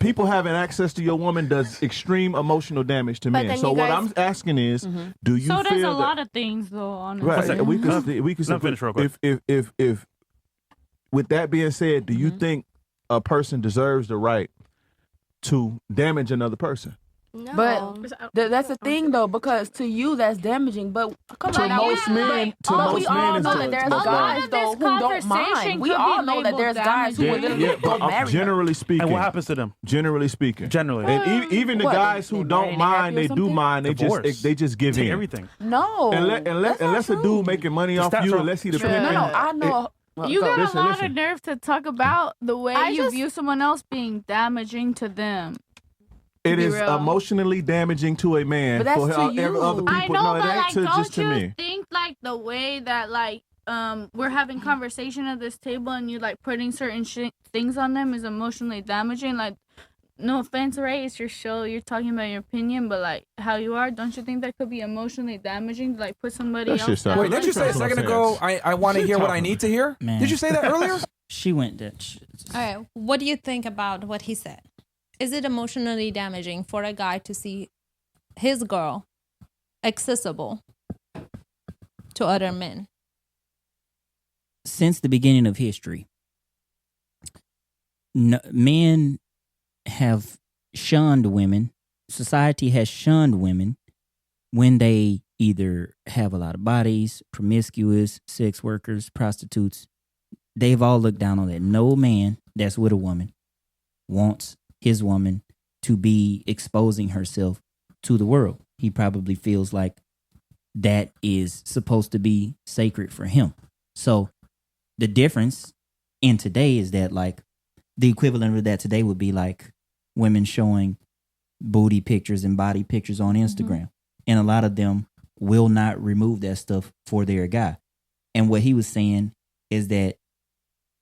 people having access to your woman does extreme emotional damage to But men. then So you what guys- I'm asking is, do you So feel there's a that, lot of things though on this. right? We could say, finish real quick. if with that being said, do you think a person deserves the right to damage another person? No. But that's the thing, though, because to you that's damaging. But come To on, now, most men, to but most we all men, it's know to- that there's to most guys guys. though who don't mind. We all know that there's guys who Yeah, would literally yeah, go but marry. generally speaking, And what happens to them? generally speaking, Generally. and even the What, guys they who married don't and mind, happy or they do something? mind. Divorce. They just give Take in. everything. No, Unless a dude making money The off stats you, are- unless he the True. pimping. no, I know. Well, You go. got Listen, a lot listen. of nerve to talk about the way I you just- view someone else being damaging to them. It be is real. emotionally damaging to a man But that's for to other you. people. I know, No, it but ain't like, to, don't just to you me. think like the way that like we're having conversation at this table and you like putting certain things on them is emotionally damaging? Like, no offense, right? It's your show. You're talking about your opinion, but like how you are, don't you think that could be emotionally damaging to like put somebody That else shit sound- down? Wait, didn't you say a second ago? I want to hear what I need to hear. Man. Did you say that earlier? She went that. All right. What do you think about what he said? Is it emotionally damaging for a guy to see his girl accessible to other men? Since the beginning of history, men have shunned women. Society has shunned women when they either have a lot of bodies, promiscuous, sex workers, prostitutes. They've all looked down on that. No man that's with a woman wants his woman to be exposing herself to the world. He probably feels like that is supposed to be sacred for him. So the difference in today is that like the equivalent of that today would be like women showing booty pictures and body pictures on Instagram. And a lot of them will not remove that stuff for their guy. And what he was saying is that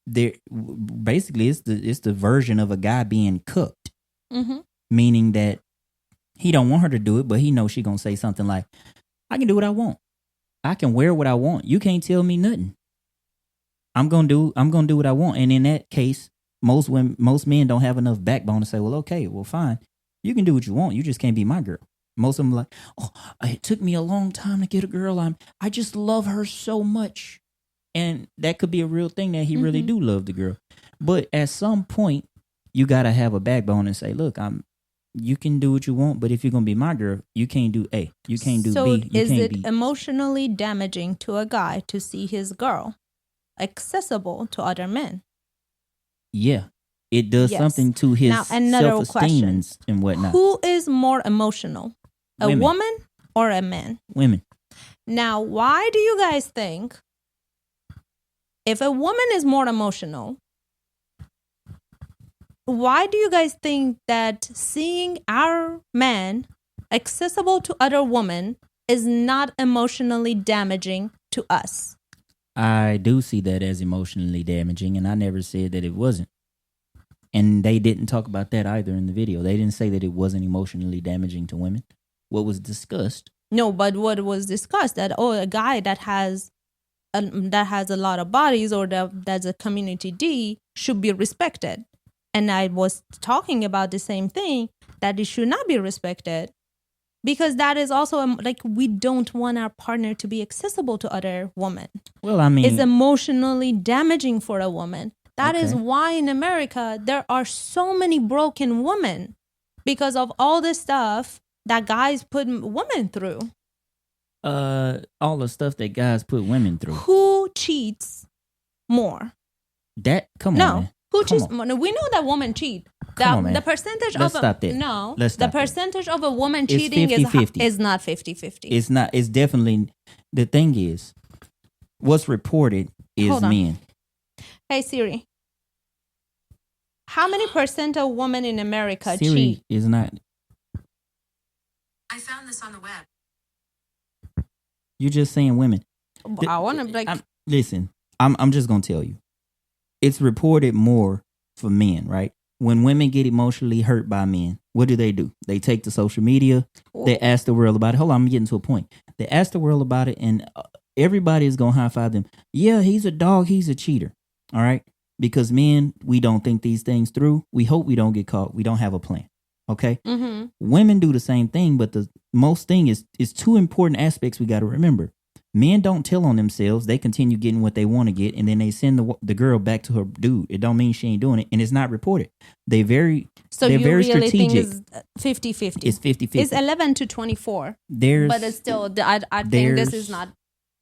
there basically it's the version of a guy being cooked, meaning that he don't want her to do it, but he knows she gonna say something like, "I can do what I want. I can wear what I want. You can't tell me nothing. I'm gonna do what I want." And in that case, most men don't have enough backbone to say, "Well, okay, well, fine. You can do what you want. You just can't be my girl." Most of them are like, "Oh, it took me a long time to get a girl. I just love her so much." And that could be a real thing that he really do love the girl. But at some point, you got to have a backbone and say, "Look, you can do what you want, but if you're going to be my girl, you can't do A. You can't do so B. You is can't it be." emotionally damaging to a guy to see his girl accessible to other men? Yeah. It does Yes. something to his Now, another self-esteem question. and whatnot. Who is more emotional, a Women. woman or a man? Women. Now, why do you guys think if a woman is more emotional, why do you guys think that seeing our man accessible to other women is not emotionally damaging to us? I do see that as emotionally damaging, and I never said that it wasn't. And they didn't talk about that either in the video. They didn't say that it wasn't emotionally damaging to women. What was discussed? No, but what was discussed that a guy that has a lot of bodies or that's a community D should be respected. And I was talking about the same thing, that it should not be respected, because that is also like we don't want our partner to be accessible to other women. Well, I mean, It's emotionally damaging for a woman. That is Okay. why in America there are so many broken women, because of all this stuff that guys put women through. all the stuff that guys put women through. Who cheats more? Come on, No. man. Who Come cheats on. more? No, we know that women cheat. Come on, man. The percentage Let's of stop that. No. Let's the stop that. percentage of a woman It's cheating 50-50. is not 50-50. It's not. It's definitely. The thing is, what's reported is Hold on. men. Hey Siri. How many percent of women in America Siri cheat? is not. I found this on the web. You're just saying women. I want to like Listen, I'm just gonna tell you. It's reported more for men, right? When women get emotionally hurt by men, what do? They take to social media. They ask the world about it. Hold on, I'm getting to a point. They ask the world about it, and everybody is gonna high five them. Yeah, he's a dog. He's a cheater. All right. because men, we don't think these things through. We hope we don't get caught. We don't have a plan. Okay? Mm-hmm. Women do the same thing, but the most thing is two important aspects we got to remember. Men don't tell on themselves. They continue getting what they want to get, and then they send the girl back to her dude. It don't mean she ain't doing it, and it's not reported. They're very really strategic. think it's 50-50. It's 50-50. It's 11 to 24. But it's still, I think this is not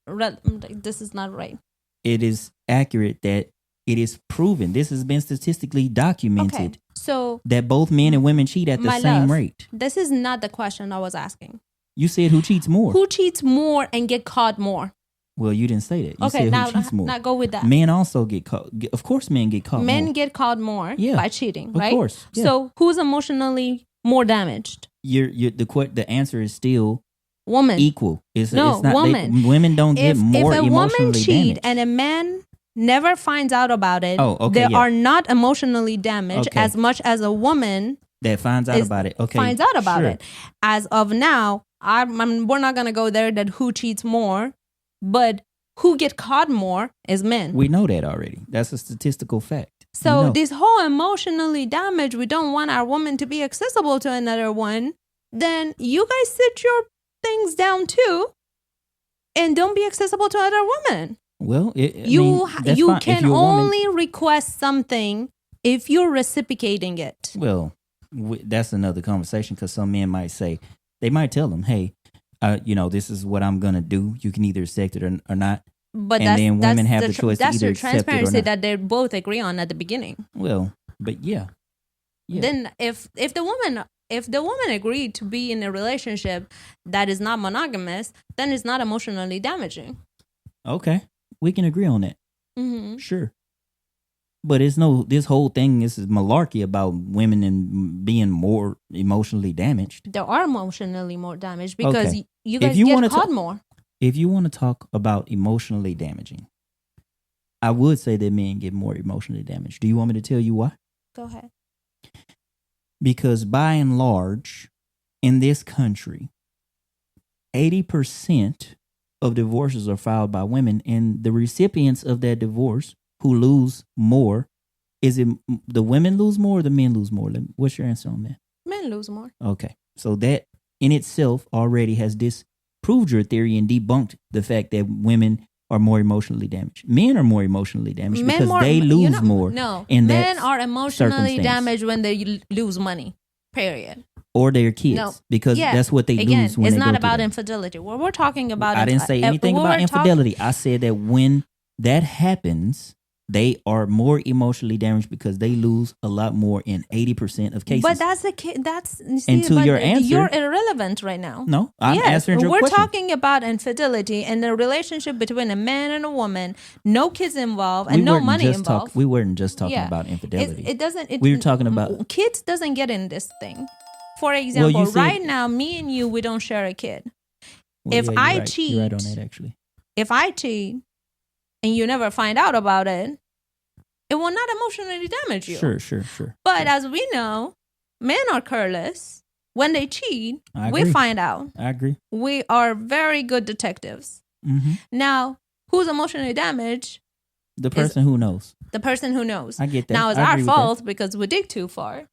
right. It is accurate that it is proven. This has been statistically documented. Okay. So that both men and women cheat at the same rate. This is not the question I was asking. You said who cheats more? Who cheats more and get caught more? Well, you didn't say that. You Okay, said now who cheats more. now go with that. Men also get caught. Of course, men get caught Men more. get caught more by cheating, right? Of course. Yeah. So who's emotionally more damaged? The answer is still woman. Equal. It's not, woman. Women don't get more if a emotionally woman cheat damaged. and a man never finds out about it, they are not emotionally damaged as much as a woman that finds out about it. Okay, finds out about sure. it. As of now, we're not gonna go there that who cheats more, but who get caught more is men. We know that already. That's a statistical fact. So this whole emotionally damaged, we don't want our woman to be accessible to another one. Then you guys sit your things down too, and don't be accessible to other women. Well, you can only request something if you're reciprocating it. Well, that's another conversation because some men might say, they might tell them, hey, this is what I'm going to do. You can either accept it or not. But then women have the choice to either accept it or not. That's the transparency that they both agree on at the beginning. Well, but yeah. Then if the woman agreed to be in a relationship that is not monogamous, then it's not emotionally damaging. Okay. We can agree on that. Mm-hmm. Sure. But this whole thing is malarkey about women and being more emotionally damaged. They are emotionally more damaged because Okay. you guys get caught more. If you want to talk about emotionally damaging, I would say that men get more emotionally damaged. Do you want me to tell you why? Go ahead. Because by and large, in this country, 80% of divorces are filed by women, and the recipients of that divorce who lose more, is it the women lose more or the men lose more? What's your answer on that? Men lose more. Okay. So that in itself already has disproved your theory and debunked the fact that women are more emotionally damaged. Men are more emotionally damaged because they lose more. No, in men that are emotionally circumstance. damaged when they lose money, period. Or their kids. No. Because that's what they lose when it's they not go about through that. infidelity. What we're talking about I didn't say anything about infidelity. I said that when that happens, they are more emotionally damaged because they lose a lot more in 80% of cases. But that's And to your answer, you're irrelevant right now. No, I'm answering your we're question. talking about infidelity and the relationship between a man and a woman. No kids involved and no money involved. We weren't just talking about infidelity. We were talking about kids doesn't get in this thing. For example, right now, me and you, we don't share a kid. If I cheat, you're right on that actually. If I cheat and you never find out about it, it will not emotionally damage you. Sure. But as we know, men are careless. When they cheat, we find out. I agree. We are very good detectives. Mm-hmm. Now, who's emotionally damaged? The person who knows. The person who knows. I get that. Now, it's our fault because we dig too far.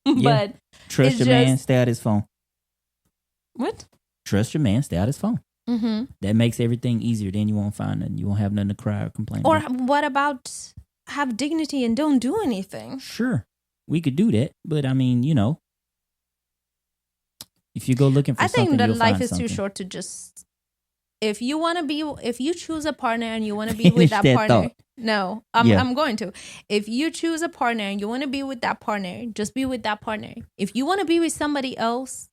But trust your man, stay out his phone. What? Trust your man, stay out his phone. Mm-hmm. That makes everything easier. Then you won't find nothing. You won't have nothing to cry or complain Or about. what about have dignity and don't do anything? Sure, we could do that. But I mean, if you go looking for something, I think that you'll life find is something. too short to just. If you choose a partner and you want to be with that partner, thought. no, I'm going to. If you choose a partner and you want to be with that partner, just be with that partner. If you want to be with somebody else,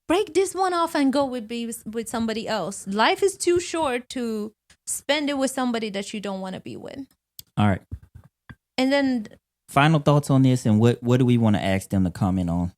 break this one off and be with somebody else. Life is too short to spend it with somebody that you don't want to be with. All right. And then final thoughts on this, and what do we want to ask them to comment on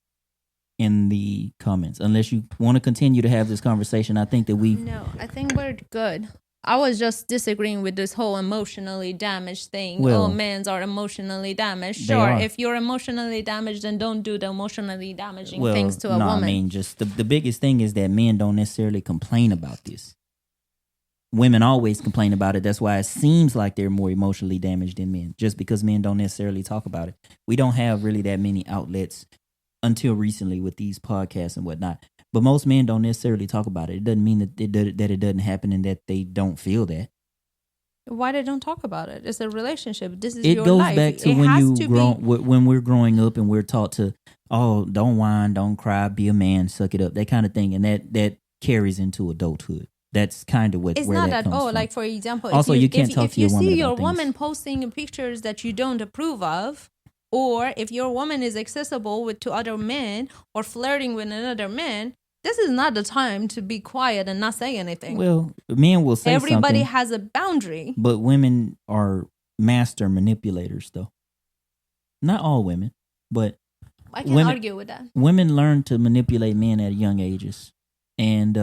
in the comments? Unless you want to continue to have this conversation, I think that No, I think we're good. I was just disagreeing with this whole emotionally damaged thing. Well, men are emotionally damaged. They Sure, are. if you're emotionally damaged, then don't do the emotionally damaging things to a no, woman. I mean, just the biggest thing is that men don't necessarily complain about this. women always complain about it. That's why it seems like they're more emotionally damaged than men, just because men don't necessarily talk about it. We don't have really that many outlets until recently with these podcasts and whatnot. But most men don't necessarily talk about it. It doesn't mean that it doesn't happen and that they don't feel that. Why they don't talk about it? It's a relationship. This is It your goes life. back to It when has you to grow, be. when we're growing up and we're taught to, oh, don't whine, don't cry, be a man, suck it up, that kind of thing, and that carries into adulthood. That's kind of It's where not that at comes all. from. Like, for example, Also, you can't talk if to your you woman see your about things. woman posting pictures that you don't approve of, or if your woman is accessible to other men or flirting with another man, this is not the time to be quiet and not say anything. Well, men will say Everybody something, has a boundary. but women are master manipulators, though. Not all women, but I can't argue with that. Women learn to manipulate men at young ages, and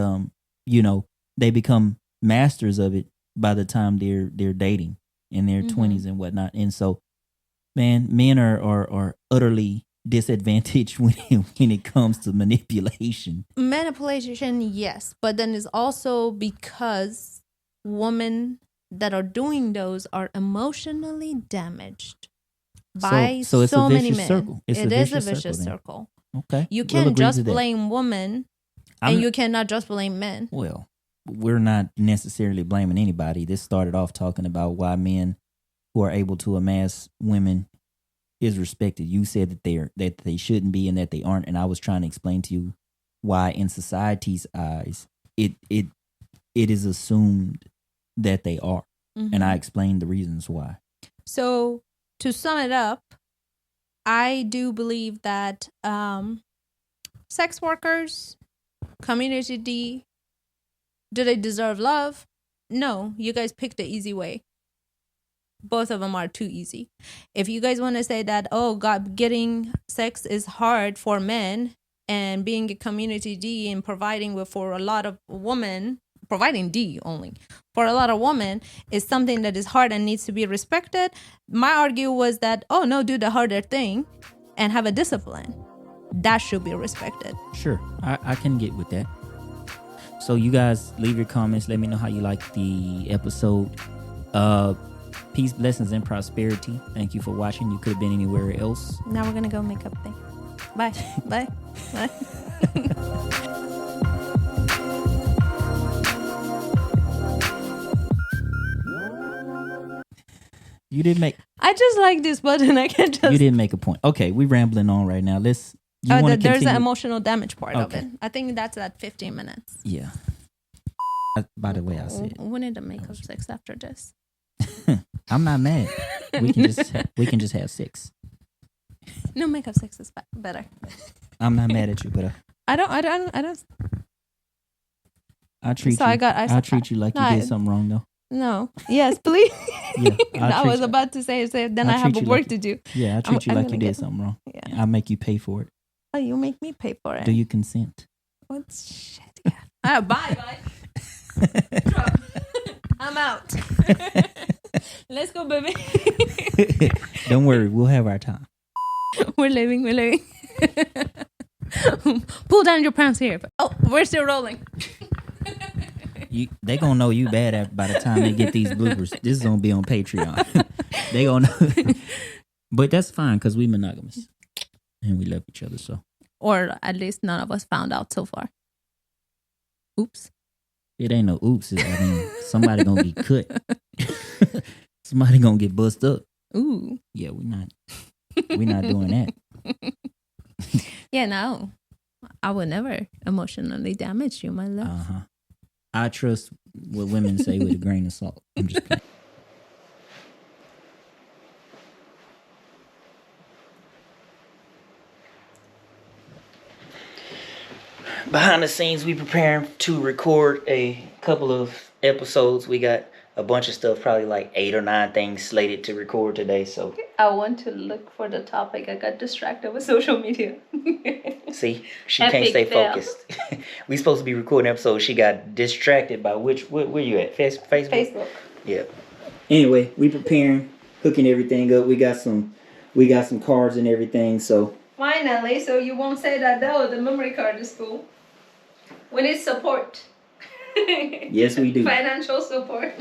they become masters of it by the time they're dating in their 20s and whatnot. And so, man, men are utterly disadvantaged when it comes to manipulation. Manipulation, yes, but then it's also because women that are doing those are emotionally damaged by so it's a many vicious men. circle. It is a vicious circle. Okay, You we'll can't agree just to that. blame women, and you cannot just blame men. Well, we're not necessarily blaming anybody. This started off talking about why men who are able to amass women is respected. You said that they shouldn't be and that they aren't, and I was trying to explain to you why, in society's eyes, it is assumed that they are, and I explained the reasons why. So, to sum it up, I do believe that sex workers, community D, do they deserve love? No, you guys picked the easy way. Both of them are too easy. If you guys want to say that, oh God, getting sex is hard for men, and being a community D and providing for a lot of women, providing D only for a lot of women is something that is hard and needs to be respected. My argue was that, oh no, do the harder thing and have a discipline. That should be respected. Sure, I can get with that. So you guys leave your comments. Let me know how you like the episode. Peace, blessings, and prosperity. Thank you for watching. You could have been anywhere else. Now we're gonna go make up thing. Bye. Bye. Bye. You didn't make. I just like this button. I can just. You didn't make a point. Okay, we're rambling on right now. Let's. There's an emotional damage part of Okay. it. I think that's at 15 minutes. Yeah. By the way, I said We need to make up sex after this. I'm not mad. We can just have sex. No, makeup sex is better. I'm not mad at you, but I don't. I treat So you. I treat you like you did something wrong, though. No. Yes, please. Yeah, I was about to say, then I have treat you work like to do. Yeah, I treat you I'm like you gonna did get- something wrong. Yeah. I make you pay for it. Oh, you make me pay for it. Do you consent? What shit? Yeah. Bye. I'm out. Let's go, baby. Don't worry, we'll have our time. We're leaving. Pull down your pants here. Oh, we're still rolling. They gonna know you bad by the time they get these bloopers. This is gonna be on Patreon. They gonna know. But that's fine because we monogamous and we love each other. So, Or at least none of us found out so far. Oops. it ain't no oops. I mean, somebody gonna get cut. Somebody gonna get bust up. Ooh. Yeah, we're not doing that. Yeah, no. I would never emotionally damage you, my love. Uh-huh. I trust what women say with a grain of salt. I'm just playing. Behind the scenes, we preparing to record a couple of episodes. We got a bunch of stuff, probably like 8 or 9 things slated to record today. So I want to look for the topic. I got distracted with social media. see, she Epic can't stay fail. focused. We supposed to be recording episodes. She got distracted by where you at? Facebook? Facebook. Yeah. Anyway, we preparing, hooking everything up. We got some cards and everything. So Finally, so you won't say that, though, the memory card is full. We need support. Yes, we do. Financial support.